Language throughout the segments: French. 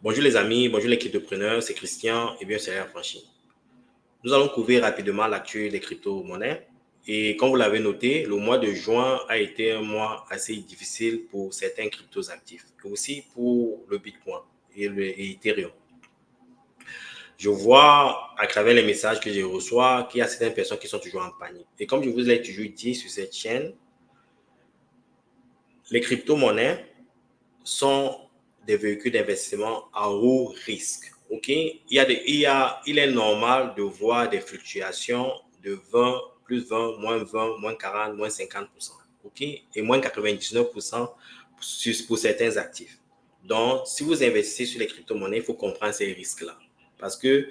Bonjour les amis, bonjour les cryptopreneurs, c'est Christian et bien c'est Affranchi. Nous allons couvrir rapidement l'actu des crypto-monnaies. Et comme vous l'avez noté, le mois de juin a été un mois assez difficile pour certains cryptos actifs, et aussi pour le Bitcoin et Ethereum. Je vois à travers les messages que je reçois qu'il y a certaines personnes qui sont toujours en panique. Et comme je vous l'ai toujours dit sur cette chaîne, les crypto-monnaies sont des véhicules d'investissement à haut risque. OK? Il est normal de voir des fluctuations de 20, plus 20, moins 40, moins 50%. OK? Et moins 99% pour certains actifs. Donc, si vous investissez sur les crypto-monnaies, il faut comprendre ces risques-là. Parce que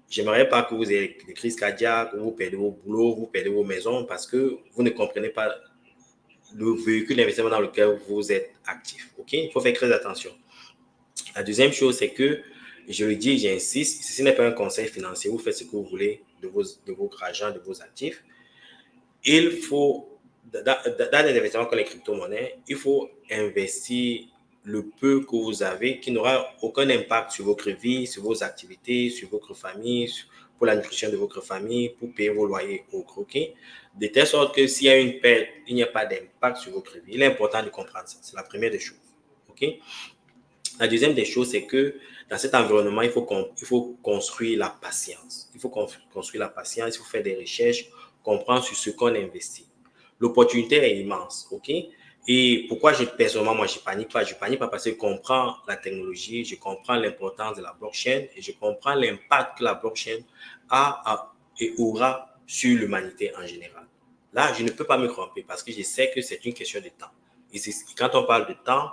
j'aimerais pas que vous ayez des crises cardiaques, vous perdez vos boulots, vous perdez vos maisons parce que vous ne comprenez pas le véhicule d'investissement dans lequel vous êtes actif. OK? Il faut faire très attention. La deuxième chose, c'est que, je le dis, j'insiste, ceci n'est pas un conseil financier, vous faites ce que vous voulez de votre argent, de vos actifs. Il faut, dans des investissements comme les crypto-monnaies, il faut investir le peu que vous avez qui n'aura aucun impact sur votre vie, sur vos activités, sur votre famille, pour la nutrition de votre famille, pour payer vos loyers au croquet, de telle sorte que s'il y a une perte, il n'y a pas d'impact sur votre vie. Il est important de comprendre ça. C'est la première des choses. OK? La deuxième des choses, c'est que dans cet environnement, il faut construire la patience. Il faut construire la patience, il faut faire des recherches, comprendre sur ce qu'on investit. L'opportunité est immense, OK? Et pourquoi personnellement, moi, je panique pas? Je panique pas parce que je comprends la technologie, je comprends l'importance de la blockchain et je comprends l'impact que la blockchain a et aura sur l'humanité en général. Là, je ne peux pas me tromper parce que je sais que c'est une question de temps. Et quand on parle de temps,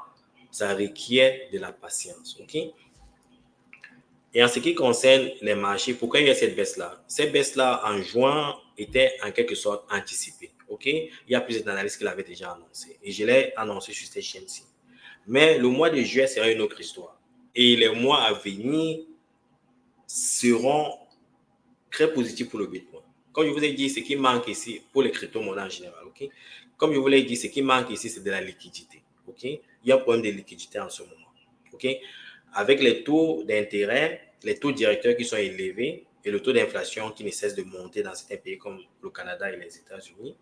ça requiert de la patience. OK? Et en ce qui concerne les marchés, pourquoi il y a cette baisse-là? Cette baisse-là, en juin, était en quelque sorte anticipée. OK? Il y a plusieurs analystes qui l'avaient déjà annoncé. Et je l'ai annoncé sur cette chaîne-ci. Mais le mois de juillet sera une autre histoire. Et les mois à venir seront très positifs pour le Bitcoin. Comme je vous ai dit, ce qui manque ici pour les crypto-monnaies en général. OK? Comme je vous l'ai dit, ce qui manque ici, c'est de la liquidité. OK? Il y a un problème de liquidité en ce moment. OK? Avec les taux d'intérêt, les taux directeurs qui sont élevés et le taux d'inflation qui ne cesse de monter dans certains pays comme le Canada et les États-Unis,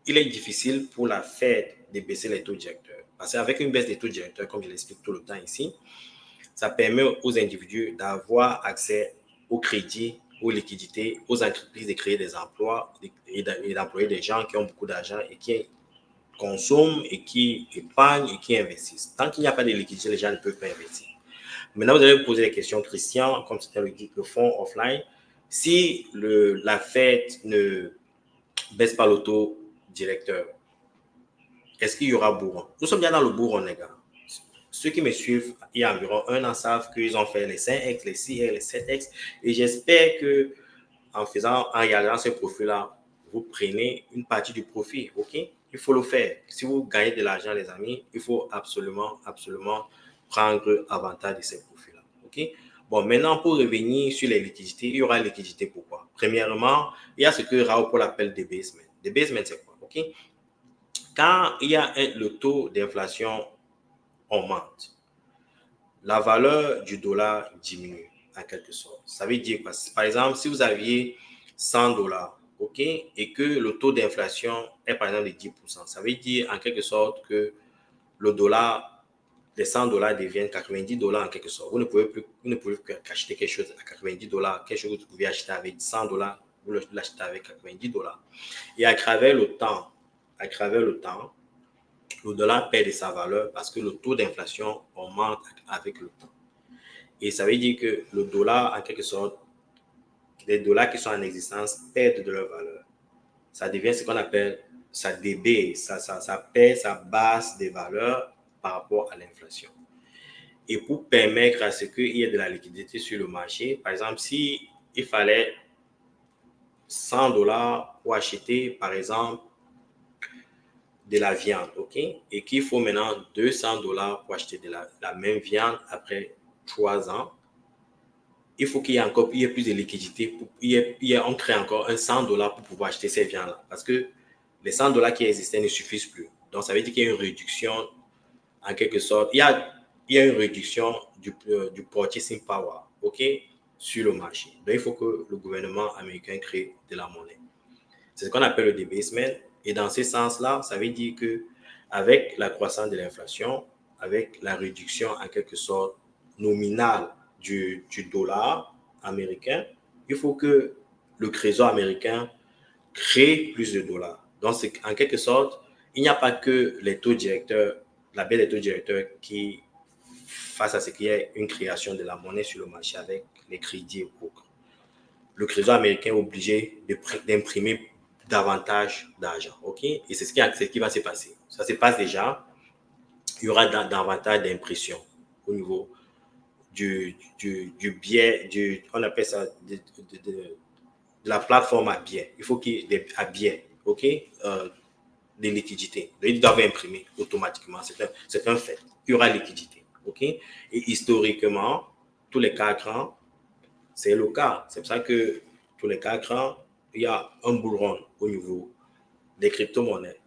il est difficile pour la Fed de baisser les taux directeurs. Parce qu'avec une baisse des taux directeurs, comme je l'explique tout le temps ici, ça permet aux individus d'avoir accès au crédit, aux liquidités, aux entreprises de créer des emplois et d'employer des gens qui ont beaucoup d'argent et qui consomment et qui épargnent et qui investissent. Tant qu'il n'y a pas de liquidité, les gens ne peuvent pas investir. Maintenant, vous allez vous poser des questions, Christian, comme c'était le fonds offline. Si la Fed ne baisse pas le taux directeur, est-ce qu'il y aura bourron? Nous sommes bien dans le bourron, les gars. Ceux qui me suivent il y a environ un an savent qu'ils ont fait les 5X, les 6X, les 7X. Et j'espère que en regardant ce profil-là, vous prenez une partie du profit. OK? Il faut le faire. Si vous gagnez de l'argent, les amis, il faut absolument, absolument prendre avantage de ces profils-là. OK? Bon, maintenant, pour revenir sur les liquidités, il y aura liquidité pourquoi? Premièrement, il y a ce que Raoul Paul appelle debasement. Debasement, c'est quoi? OK? Quand il y a le taux d'inflation augmente, la valeur du dollar diminue en quelque sorte. Ça veut dire quoi? Par exemple, si vous aviez 100 dollars, OK, et que le taux d'inflation est par exemple de 10%, ça veut dire en quelque sorte que le dollar, les 100 dollars deviennent 90 dollars en quelque sorte. Vous ne pouvez plus acheter quelque chose à 90 dollars, quelque chose que vous pouvez acheter avec 100 dollars, vous l'achetez avec 90 dollars. Et à travers le temps, le dollar perd de sa valeur parce que le taux d'inflation augmente avec le temps. Et ça veut dire que le dollar, en quelque sorte, les dollars qui sont en existence perdent de leur valeur. Ça devient ce qu'on appelle, ça débase, ça perd sa base de valeur par rapport à l'inflation. Et pour permettre à ce qu'il y ait de la liquidité sur le marché, par exemple, si il fallait 100 dollars pour acheter, par exemple, de la viande, OK? Et qu'il faut maintenant 200 dollars pour acheter de la même viande après 3 ans, il faut qu'il y ait encore plus de liquidité. On crée encore un 100 dollars pour pouvoir acheter ces viandes-là. Parce que les 100 dollars qui existaient ne suffisent plus. Donc, ça veut dire qu'il y a une réduction en quelque sorte. il y a une réduction du purchasing power, OK, sur le marché. Donc, il faut que le gouvernement américain crée de la monnaie. C'est ce qu'on appelle le debasement. Et dans ce sens-là, ça veut dire que avec la croissance de l'inflation, avec la réduction en quelque sorte nominale du dollar américain, il faut que le trésor américain crée plus de dollars. Donc, en quelque sorte, il n'y a pas que les taux directeurs, la baisse des taux directeurs qui face à ce qu'il y ait une création de la monnaie sur le marché avec les crédits et autres. Le trésor américain est obligé d'imprimer davantage d'argent. OK? Et c'est ce qui va se passer. Ça se passe déjà. Il y aura davantage d'impression au niveau du biais, on appelle ça de la plateforme à biais. Il faut qu'il y ait à biais. OK? Des liquidités. Ils doivent imprimer automatiquement. C'est un fait. Il y aura liquidité. OK? Et historiquement, tous les 4 ans, c'est le cas. C'est pour ça que tous les 4 ans, il y a un bull run au niveau des crypto-monnaies.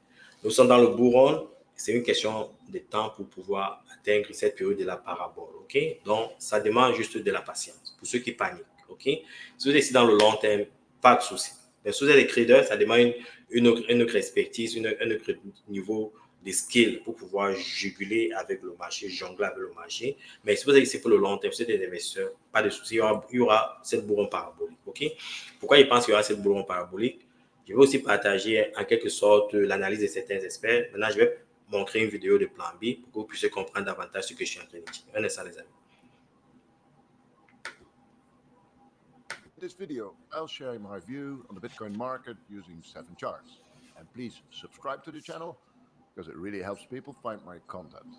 Nous sommes dans le bull run. C'est une question de temps pour pouvoir atteindre cette période de la parabole. OK? Donc, ça demande juste de la patience pour ceux qui paniquent. OK? Si vous êtes dans le long terme, pas de souci. Mais si vous êtes des traders, ça demande une autre expertise, un autre niveau de skill pour pouvoir juguler avec le marché, jongler avec le marché. Mais si vous êtes ici pour le long terme, si vous êtes des investisseurs, pas de souci, il y aura cette bourron parabolique. OK? Pourquoi je pense qu'il y aura cette bourron parabolique? Je vais aussi partager en quelque sorte l'analyse de certains experts. Maintenant, je vais montrer une vidéo de plan B pour que vous puissiez comprendre davantage ce que je suis en train de dire. Un instant, les amis. In this video, I'll share my view on the Bitcoin market using 7 charts. And please subscribe to the channel because it really helps people find my content.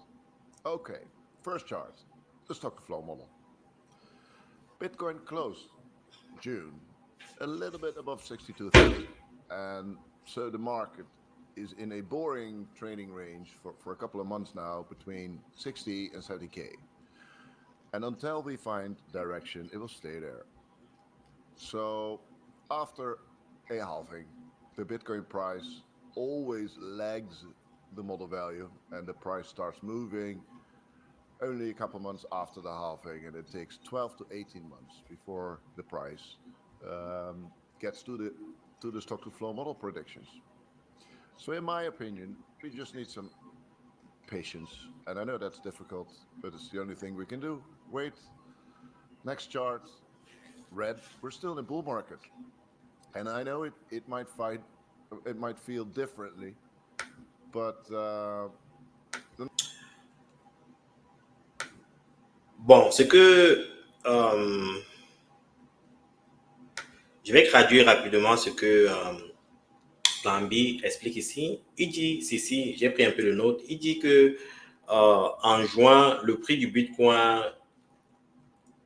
Okay, first chart, the stock to flow model. Bitcoin closed June a little bit above 62,000. And so the market is in a boring trading range for a couple of months now between 60 and 70K. And until we find direction, it will stay there. So after a halving, the Bitcoin price always lags the model value and the price starts moving only a couple months after the halving, and it takes 12 to 18 months before the price gets to the stock to flow model predictions. So in my opinion, we just need some patience, and I know that's difficult, but it's the only thing we can do. Wait. Next chart. Red. We're still in a bull market, and I know it might feel differently, but Bon, ce que je vais traduire rapidement ce que Plan B explique ici. Il dit, si, j'ai pris un peu de note, il dit que en juin, le prix du Bitcoin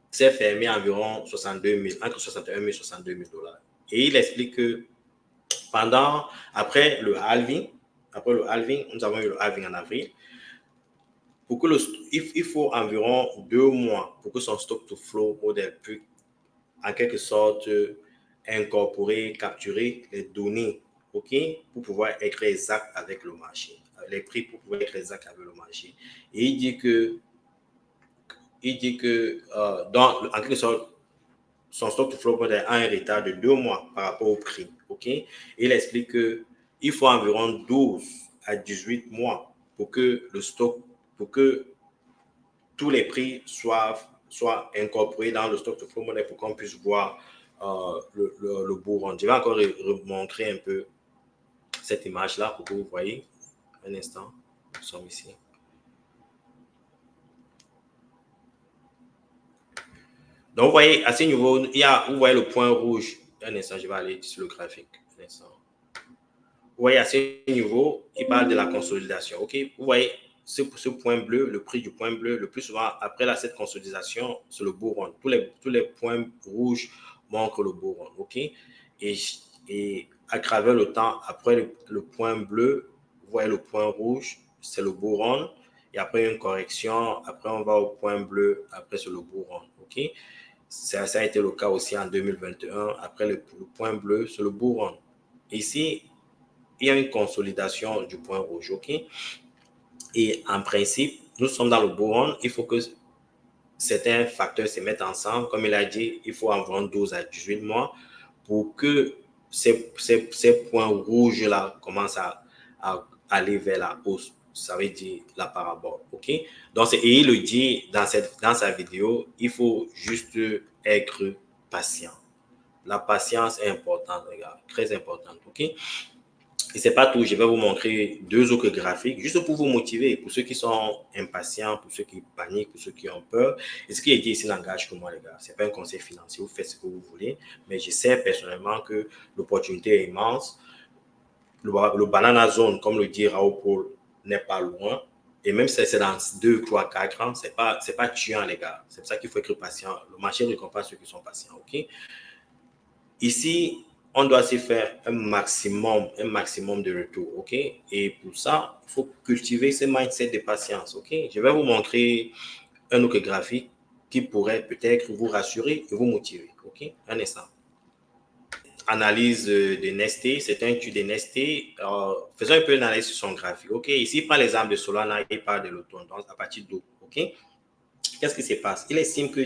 s'est fermé à environ 62 000, entre 61 000 et 62 000 dollars. Et il explique que après le halving, nous avons eu le halving en avril. Pour que il faut environ 2 mois pour que son stock to flow modèle puisse en quelque sorte incorporer, capturer les données, OK, pour pouvoir être exact avec le marché, les prix pour pouvoir être exact avec le marché. Et il dit que en quelque sorte, son stock to flow modèle a un retard de 2 mois par rapport au prix, OK. Et il explique qu'il faut environ 12 à 18 mois pour que le stock, pour que tous les prix soient incorporés dans le stock to flow model pour qu'on puisse voir le bull run. Je vais encore remontrer un peu cette image-là pour que vous voyez. Un instant, nous sommes ici. Donc, vous voyez, à ce niveau, vous voyez le point rouge. Un instant, je vais aller sur le graphique. Un instant. Vous voyez, à ce niveau, il parle de la consolidation. OK? Vous voyez, ce point bleu, le prix du point bleu, le plus souvent, après cette consolidation, c'est le bull run. Tous les points rouges montrent le bull run. OK? Et à travers le temps, après le point bleu, vous voyez le point rouge, c'est le bull run. Et après une correction, après on va au point bleu, après c'est le bull run. OK? Ça a été le cas aussi en 2021. Après le point bleu, c'est le bull run. Ici, il y a une consolidation du point rouge, OK? Et en principe, nous sommes dans le bull run, il faut que certains facteurs se mettent ensemble. Comme il a dit, il faut environ 12 à 18 mois pour que ces points rouges-là commencent à aller vers la hausse. Ça veut dire la parabole. OK? Donc, et il le dit dans sa vidéo, il faut juste être patient. La patience est importante, les gars. Très importante. OK? Et c'est pas tout, je vais vous montrer 2 autres graphiques juste pour vous motiver, pour ceux qui sont impatients, pour ceux qui paniquent, pour ceux qui ont peur. Et ce qui est dit ici n'engage que moi, les gars. C'est pas un conseil financier, vous faites ce que vous voulez, mais je sais personnellement que l'opportunité est immense. Le banana zone, comme le dit Raoul Paul, n'est pas loin. Et même si c'est dans 2, 3, 4 ans, c'est pas tuant, les gars. C'est pour ça qu'il faut être patient. Le marché récompense ceux qui sont patients, OK? Ici, on doit se faire un maximum de retour, OK? Et pour ça, il faut cultiver ce mindset de patience, OK? Je vais vous montrer un autre graphique qui pourrait peut-être vous rassurer et vous motiver, OK? Un instant. Analyse de Nesté, c'est un étude de Nesté. Faisons un peu d'analyse sur son graphique, OK? Ici, il prend l'exemple de Solana, il parle de l'automne, donc à partir d'août, OK? Qu'est-ce qui se passe? Il estime que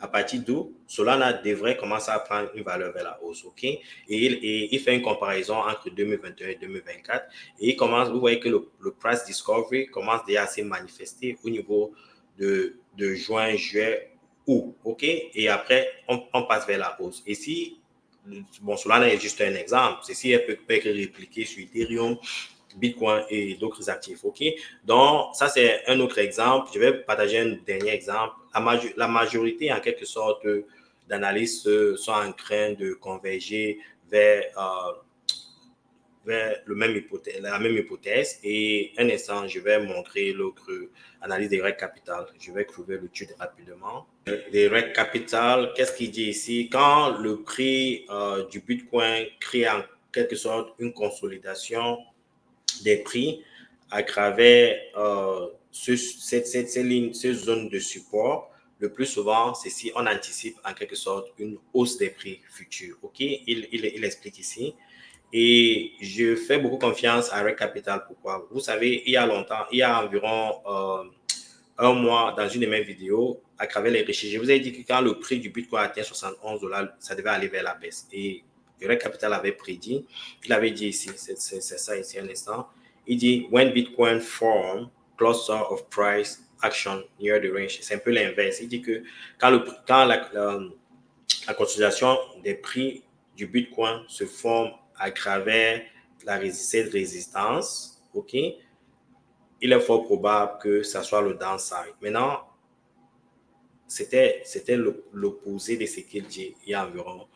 à partir d'où Solana devrait commencer à prendre une valeur vers la hausse, OK? Et il fait une comparaison entre 2021 et 2024 et il commence, vous voyez que le price discovery commence déjà à se manifester au niveau de juin, juillet, août, OK? Et après, on passe vers la hausse. Et si, bon, Solana est juste un exemple, ceci peut être répliqué sur Ethereum, Bitcoin et d'autres actifs. OK? Donc, ça, c'est un autre exemple. Je vais partager un dernier exemple. La majorité, en quelque sorte, d'analystes sont en train de converger vers, la même hypothèse. Et un instant, je vais montrer l'autre analyse des règles capitales. Je vais trouver l'étude rapidement. Les règles capitales, qu'est-ce qu'il dit ici? Quand le prix du Bitcoin crée en quelque sorte une consolidation des prix à travers ces zones de support, le plus souvent, c'est si on anticipe en quelque sorte une hausse des prix futurs. OK? Il explique ici. Et je fais beaucoup confiance à Rec Capital. Pourquoi? Vous savez, il y a longtemps, il y a environ un mois, dans une de mes vidéos, à travers les recherches, je vous ai dit que quand le prix du Bitcoin atteint 71 $, ça devait aller vers la baisse. Et Rec Capital avait prédit, il avait dit ici, c'est ça ici un instant, il dit when Bitcoin form cluster of price action near the range. C'est un peu l'inverse. Il dit que quand la consolidation des prix du Bitcoin se forme à travers cette résistance, OK, il est fort probable que ça soit le downside. Maintenant, c'était l'opposé de ce qu'il dit il y a environ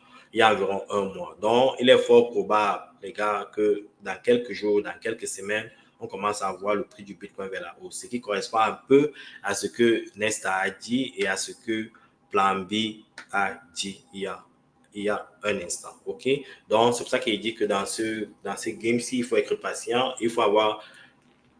un mois. Donc, il est fort probable, les gars, que dans quelques jours, dans quelques semaines, on commence à voir le prix du Bitcoin vers la hausse, ce qui correspond un peu à ce que Nesta a dit et à ce que Plan B a dit il y a un instant. OK? Donc, c'est pour ça qu'il dit que dans ce game-ci, il faut être patient, il faut avoir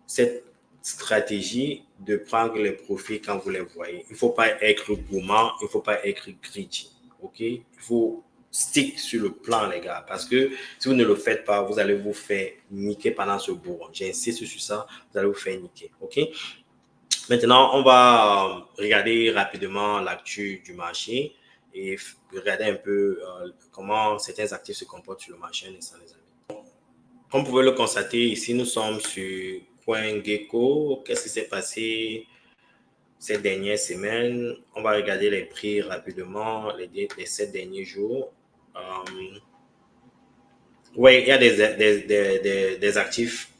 cette stratégie de prendre les profits quand vous les voyez. Il ne faut pas être gourmand, il ne faut pas être greedy. OK? Il faut stick sur le plan, les gars, parce que si vous ne le faites pas, vous allez vous faire niquer pendant ce bourreau. J'insiste sur ça, vous allez vous faire niquer. OK? Maintenant, on va regarder rapidement l'actu du marché et regarder un peu comment certains actifs se comportent sur le marché, les amis. Comme vous pouvez le constater, ici, nous sommes sur CoinGecko. Qu'est-ce qui s'est passé ces dernières semaines? On va regarder les prix rapidement, les 7 derniers jours. Oui, il y a des actifs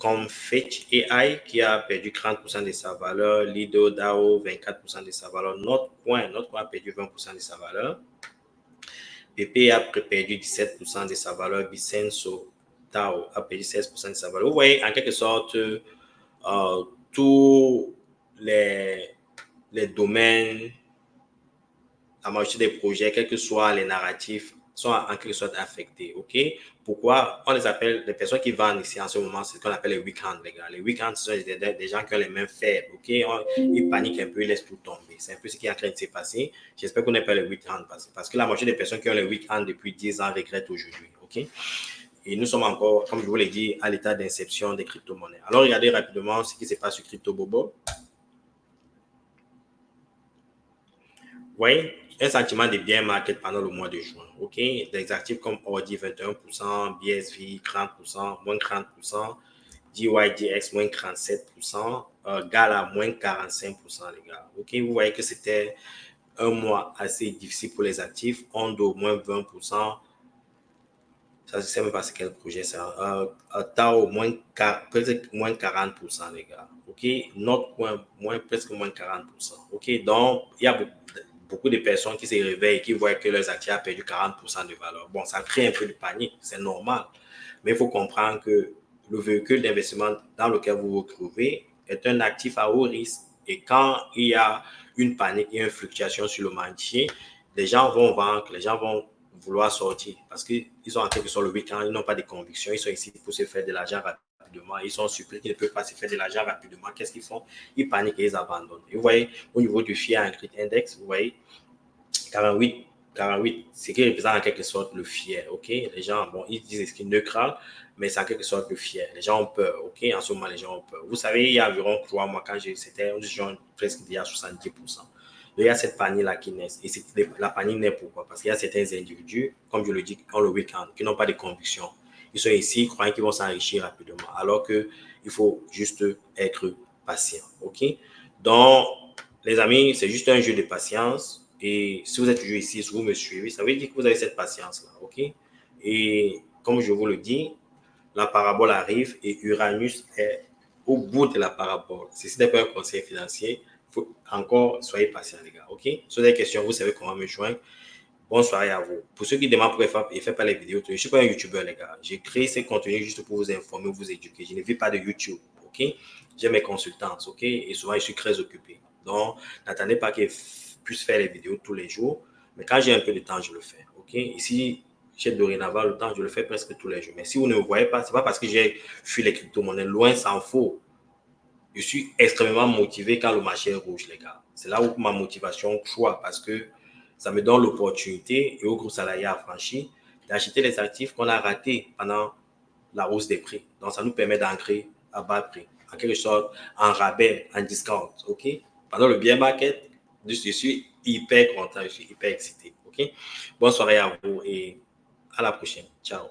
comme Fetch AI qui a perdu 30% de sa valeur, Lido DAO 24% de sa valeur, notre coin a perdu 20% de sa valeur, PP a perdu 17% de sa valeur, Bicenso DAO a perdu 16% de sa valeur. Vous voyez, en quelque sorte, tous les domaines, la majorité des projets, quels que soient les narratifs, sont en quelque sorte affectés. OK? Pourquoi? On les appelle, les personnes qui vendent ici en ce moment, c'est ce qu'on appelle les weak hands, les gars. Les weak hands, ce sont des gens qui ont les mains faibles. OK? Ils paniquent un peu, ils laissent tout tomber. C'est un peu ce qui est en train de se passer. J'espère qu'on n'est pas les weak hands parce que la majorité des personnes qui ont les weak hands depuis 10 ans regrettent aujourd'hui. OK? Et nous sommes encore, comme je vous l'ai dit, à l'état d'inception des crypto-monnaies. Alors, regardez rapidement ce qui se passe sur Crypto Bobo. voyez, un sentiment de bien market pendant le mois de juin. OK? Des actifs comme Audi 21%, BSV 30%, moins 30%, DYDX moins 37%, Gala moins 45%, les gars. OK? Vous voyez que c'était un mois assez difficile pour les actifs. Ondo moins 20%. Ça, je ne sais même pas c'est quel projet ça. Tao presque moins 40%, les gars. OK? Notre presque moins 40%. OK? Donc, il y a beaucoup de personnes qui se réveillent et qui voient que leurs actifs ont perdu 40% de valeur. Bon, ça crée un peu de panique, c'est normal. Mais il faut comprendre que le véhicule d'investissement dans lequel vous vous retrouvez est un actif à haut risque. Et quand il y a une panique et une fluctuation sur le marché, les gens vont vendre, les gens vont vouloir sortir parce qu'ils ont en quelque sorte le week-end, ils n'ont pas de conviction, ils sont ici pour se faire de l'argent rapidement, ils sont surpris qu'ils ne peuvent pas se faire de l'argent rapidement. Qu'est-ce qu'ils font? Ils paniquent et ils abandonnent. Et vous voyez, au niveau du Fear and Greed Index, vous voyez, 48, 48, ce qui représente en quelque sorte le fier, ok? Les gens, bon, ils disent qu'ils ne craignent, mais c'est en quelque sorte le fier. Les gens ont peur, ok? En ce moment, les gens ont peur. Vous savez, il y a environ 3 mois, quand c'était un genre presque il y a 70%. Il y a cette panique-là qui naît. Et la panique naît pourquoi? Parce qu'il y a certains individus, comme je le dis, ont le week-end, qui n'ont pas de conviction. Ils sont ici, ils croient qu'ils vont s'enrichir rapidement, alors qu'il faut juste être patient, ok? Donc, les amis, c'est juste un jeu de patience. Et si vous êtes toujours ici, si vous me suivez, ça veut dire que vous avez cette patience-là, ok? Et comme je vous le dis, la parabole arrive et Uranus est au bout de la parabole. Ceci n'est pas un conseil financier. Faut encore, soyez patient, les gars, ok? Si vous avez des questions, vous savez comment me joindre. Bonne soirée à vous. Pour ceux qui demandent pourquoi je ne fais pas les vidéos, je ne suis pas un YouTuber, les gars. J'ai créé ces contenus juste pour vous informer, vous éduquer. Je ne vis pas de YouTube, ok? J'ai mes consultances, ok? Et souvent, je suis très occupé. Donc, n'attendez pas que je puisse faire les vidéos tous les jours. Mais quand j'ai un peu de temps, je le fais, ok? Ici, j'ai dorénavant le temps, je le fais presque tous les jours. Mais si vous ne me voyez pas, ce n'est pas parce que j'ai fui les crypto-monnaies. Loin s'en faut. Je suis extrêmement motivé quand le marché est rouge, les gars. C'est là où ma motivation croît parce que ça me donne l'opportunité et au groupe salarié affranchi d'acheter les actifs qu'on a ratés pendant la hausse des prix. Donc, ça nous permet d'ancrer à bas prix, en quelque sorte, en rabais, en discount. OK? Pendant le bear market, je suis hyper content, je suis hyper excité. OK? Bonne soirée à vous et à la prochaine. Ciao.